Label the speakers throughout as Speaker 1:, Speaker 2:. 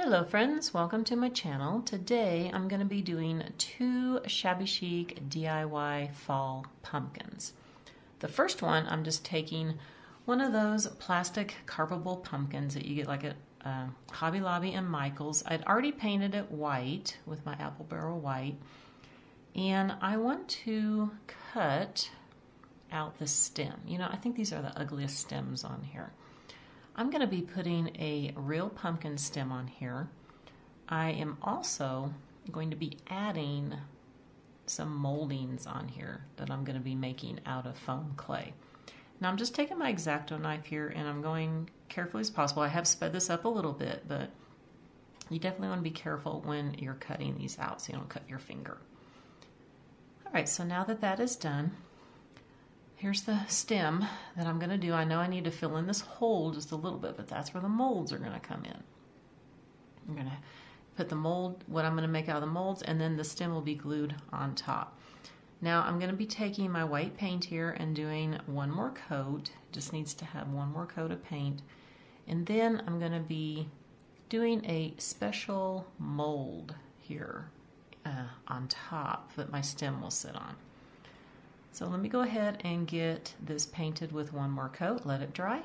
Speaker 1: Hello friends, welcome to my channel. Today I'm going to be doing 2 Shabby Chic DIY fall pumpkins. The first one, I'm just taking one of those plastic carvable pumpkins that you get like at Hobby Lobby and Michael's. I'd already painted it white with my apple barrel white, and I want to cut out the stem. You know, I think these are the ugliest stems on here. I'm going to be putting a real pumpkin stem on here. I am also going to be adding some moldings on here that I'm going to be making out of foam clay. Now I'm just taking my X-Acto knife here and I'm going carefully as possible. I have sped this up a little bit, but you definitely want to be careful when you're cutting these out so you don't cut your finger. Alright, so now that that is done, here's the stem that I'm going to do. I know I need to fill in this hole just a little bit, but that's where the molds are going to come in. I'm going to put the mold, what I'm going to make out of the molds, and then the stem will be glued on top. Now I'm going to be taking my white paint here and doing one more coat. It just needs to have one more coat of paint. And then I'm going to be doing a special mold here on top that my stem will sit on. So let me go ahead and get this painted with one more coat, let it dry,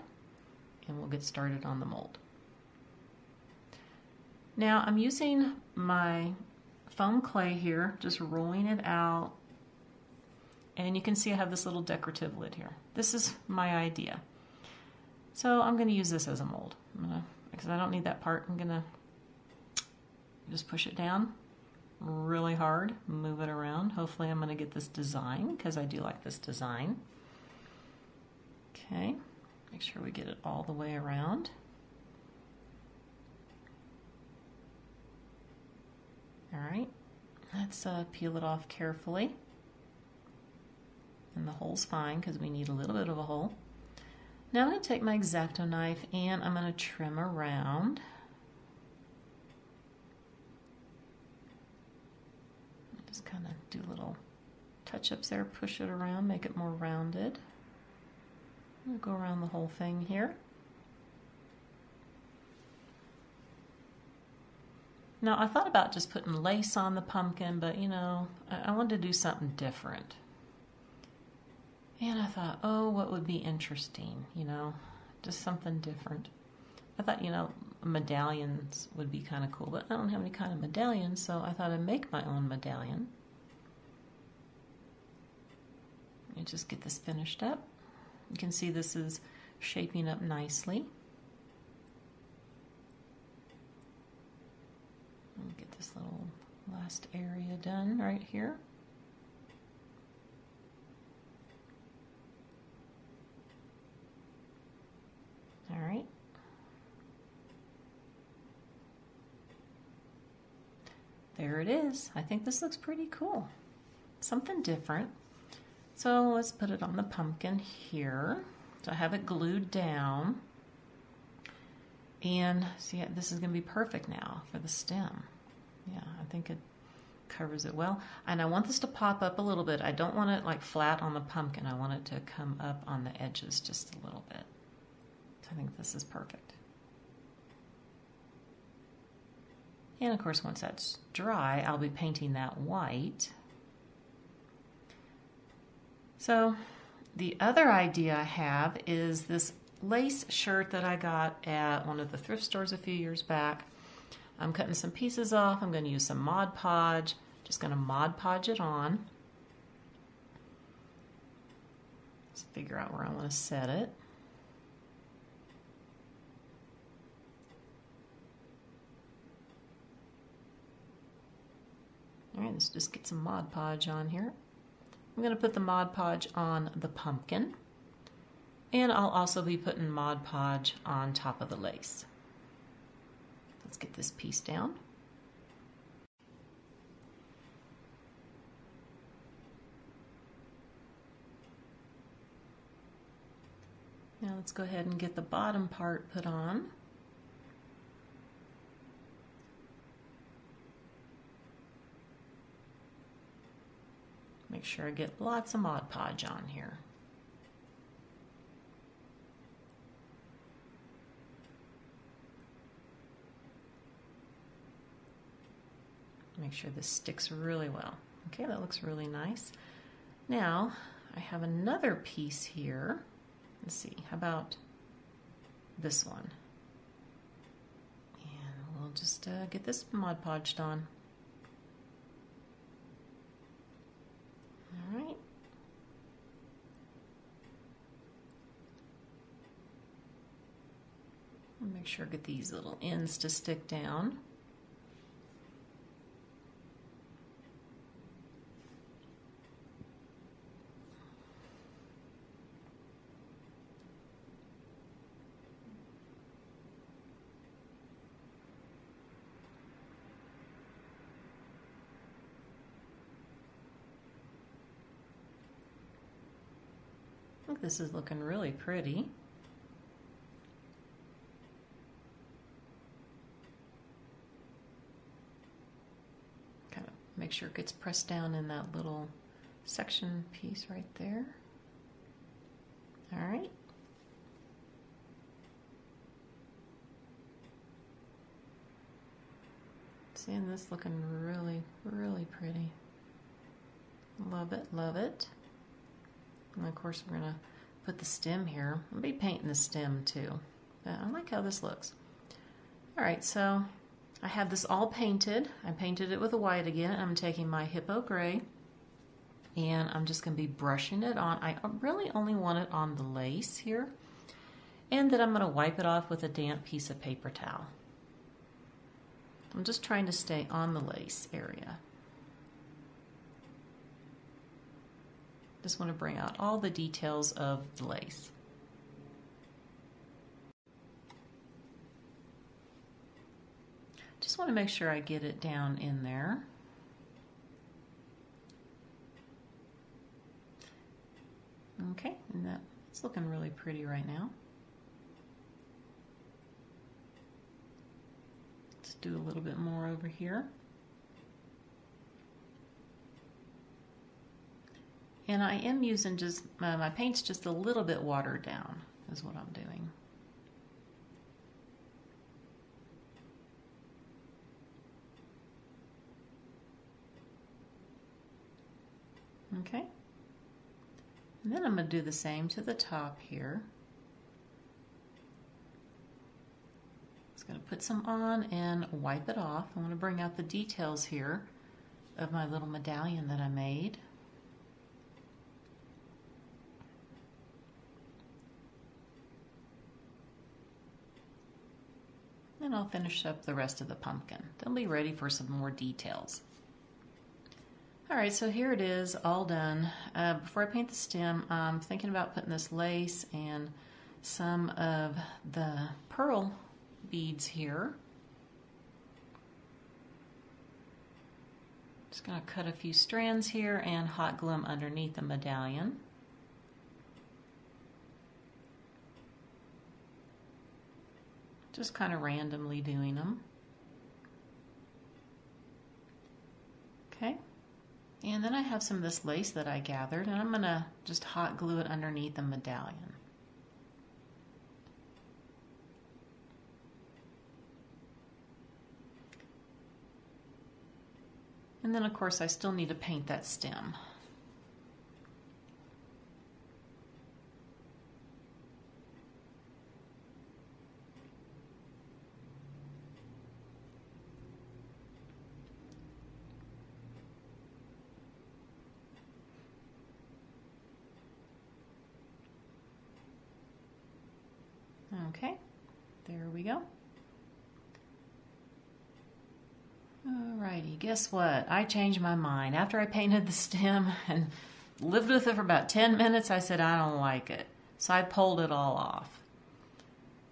Speaker 1: and we'll get started on the mold. Now I'm using my foam clay here, just rolling it out, and you can see I have this little decorative lid here. This is my idea. So I'm going to use this as a mold. Because I don't need that part, I'm going to just push it down really hard, move it around. Hopefully I'm going to get this design because I do like this design. Okay, make sure we get it all the way around. Alright, let's peel it off carefully. And the hole's fine because we need a little bit of a hole. Now I'm going to take my X-Acto knife and I'm going to trim around. Just kind of do little touch-ups there, push it around, make it more rounded. I'll go around the whole thing here. Now I thought about just putting lace on the pumpkin, but you know, I wanted to do something different. And I thought, oh, what would be interesting, you know, just something different. I thought, you know, medallions would be kind of cool, but I don't have any kind of medallions, so I thought I'd make my own medallion. And just get this finished up. You can see this is shaping up nicely. Get this little last area done right here. All right. There it is. I think this looks pretty cool. Something different. So let's put it on the pumpkin here. So I have it glued down. And see, this is going to be perfect now for the stem. Yeah, I think it covers it well. And I want this to pop up a little bit. I don't want it like flat on the pumpkin. I want it to come up on the edges just a little bit. So I think this is perfect. And of course, once that's dry, I'll be painting that white. So the other idea I have is this lace shirt that I got at one of the thrift stores a few years back. I'm cutting some pieces off. I'm going to use some Mod Podge. Just going to Mod Podge it on. Let's figure out where I want to set it. Alright, let's just get some Mod Podge on here. I'm going to put the Mod Podge on the pumpkin. And I'll also be putting Mod Podge on top of the lace. Let's get this piece down. Now let's go ahead and get the bottom part put on. Make sure I get lots of Mod Podge on here. Make sure this sticks really well. Okay, that looks really nice. Now, I have another piece here. Let's see, how about this one? And we'll just get this Mod Podged on. All right. Make sure I get these little ends to stick down. I think this is looking really pretty. Kind of make sure it gets pressed down in that little section piece right there. All right. Seeing this looking really, really pretty. Love it, love it. And of course we're gonna put the stem here. I'll be painting the stem too. But I like how this looks. All right, so I have this all painted. I painted it with a white again. I'm taking my Hippo Gray and I'm just gonna be brushing it on. I really only want it on the lace here. And then I'm gonna wipe it off with a damp piece of paper towel. I'm just trying to stay on the lace area. Just want to bring out all the details of the lace. Just want to make sure I get it down in there. Okay, and it's looking really pretty right now. Let's do a little bit more over here. And I am using just, my paint's just a little bit watered down, is what I'm doing. Okay. And then I'm going to do the same to the top here. Just going to put some on and wipe it off. I want to bring out the details here of my little medallion that I made. And I'll finish up the rest of the pumpkin. They'll be ready for some more details. All right, so here it is, all done. Before I paint the stem, I'm thinking about putting this lace and some of the pearl beads here. Just gonna cut a few strands here and hot glue them underneath the medallion. Just kind of randomly doing them. Okay, and then I have some of this lace that I gathered, and I'm gonna just hot glue it underneath the medallion. And then of course I still need to paint that stem. Okay, there we go. Alrighty, guess what? I changed my mind. After I painted the stem and lived with it for about 10 minutes, I said I don't like it. So I pulled it all off.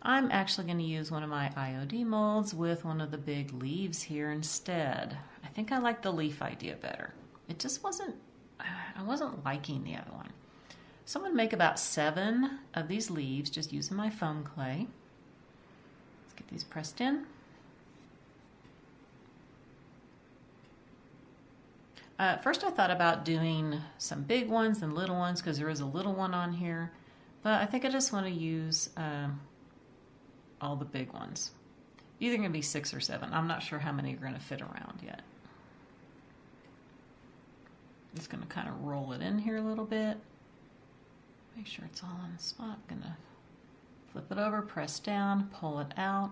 Speaker 1: I'm actually going to use one of my IOD molds with one of the big leaves here instead. I think I like the leaf idea better. It just wasn't, I wasn't liking the other one. So I'm going to make about 7 of these leaves just using my foam clay. Let's get these pressed in. First I thought about doing some big ones and little ones because there is a little one on here, but I think I just want to use all the big ones. Either going to be 6 or 7. I'm not sure how many are going to fit around yet. Just going to kind of roll it in here a little bit. Make sure it's all on the spot. I'm going to flip it over, press down, pull it out,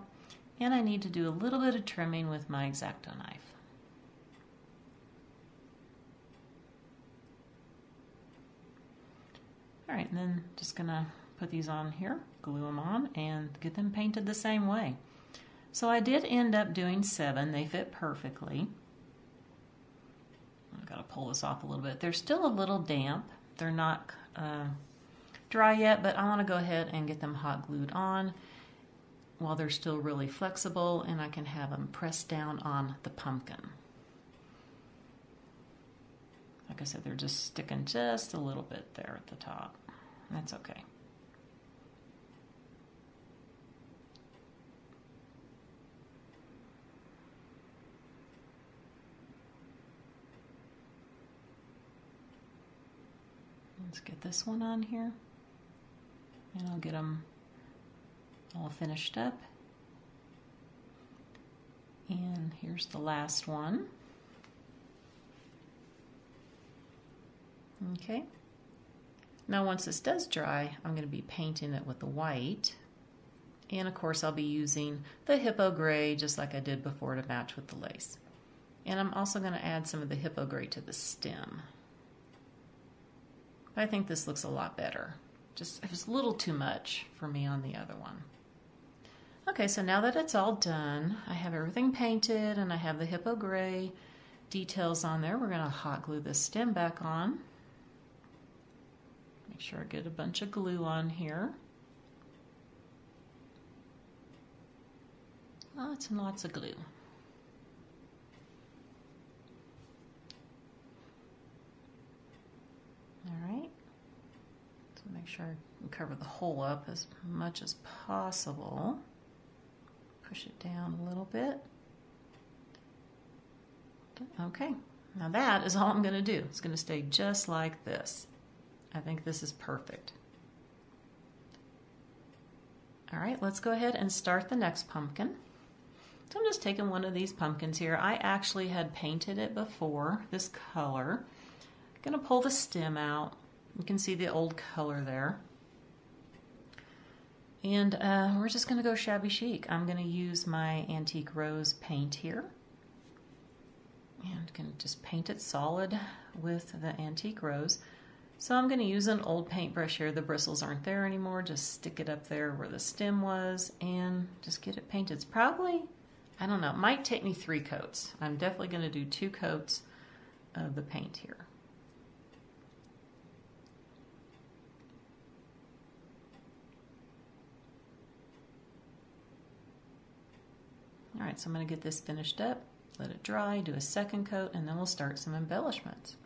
Speaker 1: and I need to do a little bit of trimming with my X-Acto knife. All right, and then just going to put these on here, glue them on, and get them painted the same way. So I did end up doing 7. They fit perfectly. I've got to pull this off a little bit. They're still a little damp. They're not dry yet, but I want to go ahead and get them hot glued on while they're still really flexible, and I can have them pressed down on the pumpkin. Like I said, they're just sticking just a little bit there at the top. That's okay. Let's get this one on here, and I'll get them all finished up. And here's the last one. Okay. Now once this does dry, I'm going to be painting it with the white. And of course I'll be using the hippo gray just like I did before to match with the lace. And I'm also going to add some of the hippo gray to the stem. I think this looks a lot better. Just, it was a little too much for me on the other one. Okay, so now that it's all done, I have everything painted and I have the hippo gray details on there. We're going to hot glue this stem back on. Make sure I get a bunch of glue on here. Lots and lots of glue. Alright, so make sure I cover the hole up as much as possible. Push it down a little bit. Okay, now that is all I'm going to do. It's going to stay just like this. I think this is perfect. Alright, let's go ahead and start the next pumpkin. So I'm just taking one of these pumpkins here. I actually had painted it before, this color. I'm going to pull the stem out. You can see the old color there. And we're just going to go shabby chic. I'm going to use my antique rose paint here. And can just paint it solid with the antique rose. So I'm going to use an old paintbrush here. The bristles aren't there anymore. Just stick it up there where the stem was and just get it painted. It's probably, I don't know, it might take me 3 coats. I'm definitely going to do 2 coats of the paint here. All right, so I'm going to get this finished up, let it dry, do a 2nd coat, and then we'll start some embellishments.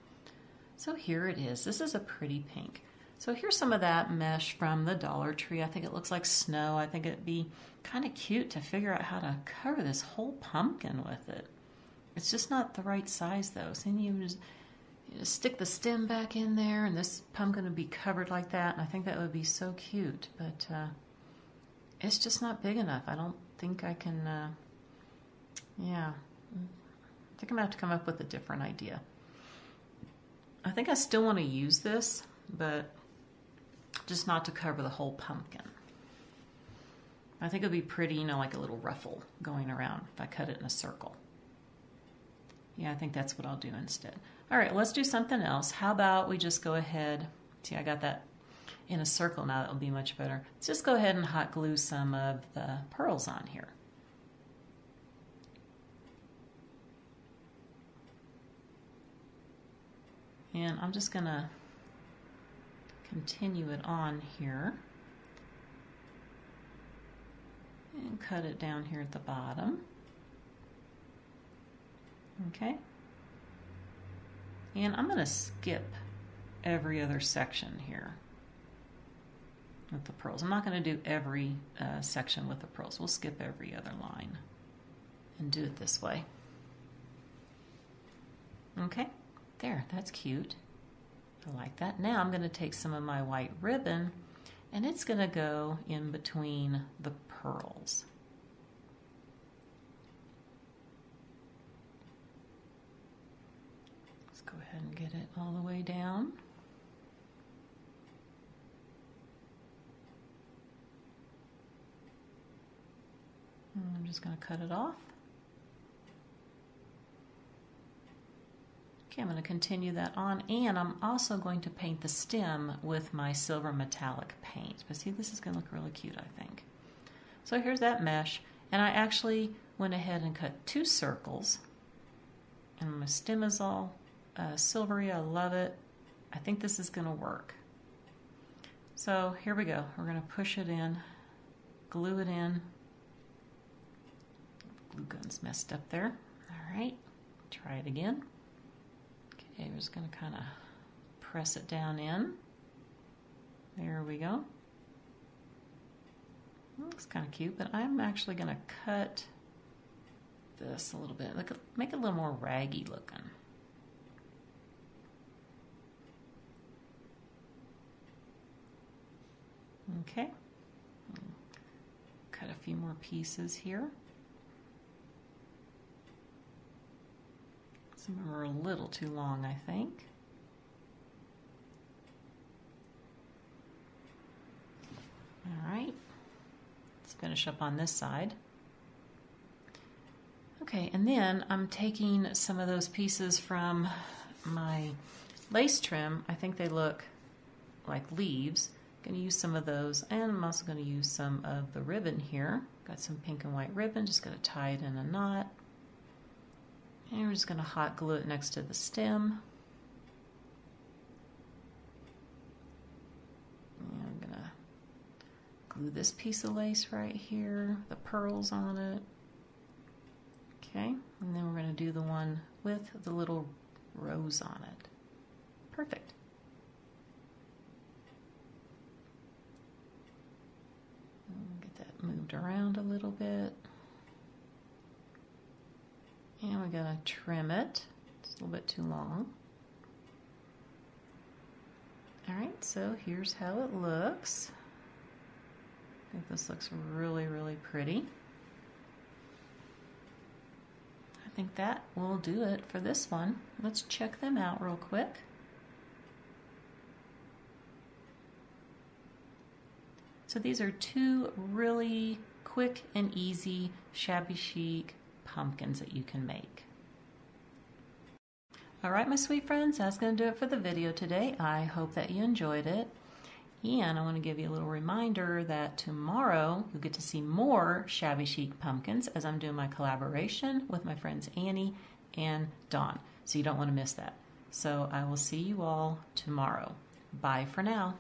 Speaker 1: So here it is. This is a pretty pink. So here's some of that mesh from the Dollar Tree. I think it looks like snow. I think it'd be kind of cute to figure out how to cover this whole pumpkin with it. It's just not the right size though. So then you just stick the stem back in there and this pumpkin would be covered like that. And I think that would be so cute, but it's just not big enough. I don't think I can, yeah. I think I'm gonna have to come up with a different idea. I think I still want to use this, but just not to cover the whole pumpkin. I think it would be pretty, you know, like a little ruffle going around if I cut it in a circle. Yeah, I think that's what I'll do instead. All right, let's do something else. How about we just go ahead, see I got that in a circle now, that'll be much better. Let's just go ahead and hot glue some of the pearls on here. And I'm just going to continue it on here and cut it down here at the bottom. Okay. And I'm going to skip every other section here with the pearls. I'm not going to do every section with the pearls. We'll skip every other line and do it this way. Okay. There, that's cute. I like that. Now I'm going to take some of my white ribbon and it's going to go in between the pearls. Let's go ahead ahead and get it all the way down. And I'm just going to cut it off. Okay, I'm going to continue that on, and I'm also going to paint the stem with my silver metallic paint. But see, this is going to look really cute, I think. So here's that mesh, and I actually went ahead and cut 2 circles. And my stem is all silvery. I love it. I think this is going to work. So here we go. We're going to push it in, glue it in. Glue gun's messed up there. All right, try it again. Okay, we're just going to kind of press it down in. There we go. Looks kind of cute, but I'm actually going to cut this a little bit. Make it a little more raggy looking. Okay. Cut a few more pieces here. Some of them are a little too long, I think. All right, let's finish up on this side. Okay, and then I'm taking some of those pieces from my lace trim. I think they look like leaves. I'm going to use some of those, and I'm also going to use some of the ribbon here. Got some pink and white ribbon, just going to tie it in a knot. And we're just going to hot glue it next to the stem. And I'm going to glue this piece of lace right here, the pearls on it. Okay, and then we're going to do the one with the little rose on it. Perfect. Get that moved around a little bit. And we're going to trim it. It's a little bit too long. All right, so here's how it looks. I think this looks really, really pretty. I think that will do it for this one. Let's check them out real quick. So these are 2 really quick and easy shabby chic pumpkins that you can make. All right, my sweet friends, that's going to do it for the video today. I hope that you enjoyed it. And I want to give you a little reminder that tomorrow you'll get to see more shabby chic pumpkins as I'm doing my collaboration with my friends Annie and Dawn. So you don't want to miss that. So I will see you all tomorrow. Bye for now.